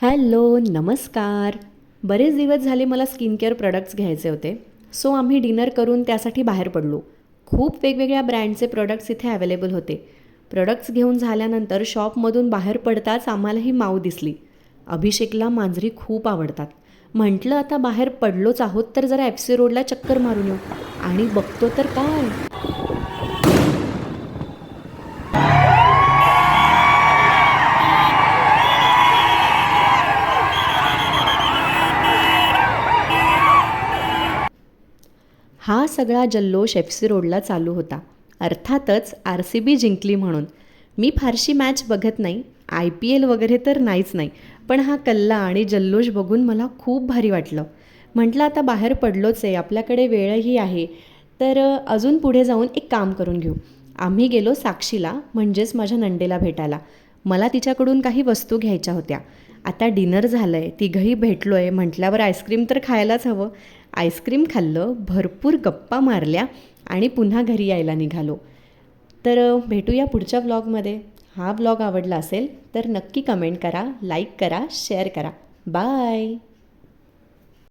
Hello, नमस्कार. बरेच दिवस झाले मला स्किन केअर प्रॉडक्ट्स घ्यायचे होते. सो आम्ही डिनर करून त्यासाठी बाहेर पडलो. खूप वेगवेगळ्या ब्रँडचे प्रॉडक्ट्स इथे अवेलेबल होते. प्रॉडक्ट्स घेऊन झाल्यानंतर शॉपमधून बाहेर पडताच आम्हाला ही माऊ दिसली. अभिषेकला मांजरी खूप आवडतात. म्हटलं आता बाहेर पडलोच आहोत तर जरा FC रोडला चक्कर मारून येऊ. आणि बघतो तर काय, हा सगळा जल्लोष FC रोडला चालू होता. अर्थातच RCB जिंकली म्हणून. मी फारशी मॅच बघत नाही, IPL वगैरे तर नाहीच नाही. पण हा कल्ला आणि जल्लोष बघून मला खूप भारी वाटलं. म्हटलं आता बाहेर पडलोच आहे, आपल्याकडे वेळही आहे, तर अजून पुढे जाऊन एक काम करून घेऊ. आम्ही गेलो साक्षीला, म्हणजेच माझ्या नंडेला भेटायला. मला तिच्याकडून काही वस्तू घ्यायच्या होत्या. आता डिनर झालं आहे, तिघंही भेटलो आहे म्हटल्यावर आईस्क्रीम तर खायलाच हवं. आईस्क्रीम खाल्लं, भरपूर गप्पा मारल्या आणि पुन्हा घरी यायला निघालो. तर भेटूया पुढच्या ब्लॉगमध्ये. हा ब्लॉग आवडला असेल तर नक्की कमेंट करा, लाईक करा, शेअर करा. बाय.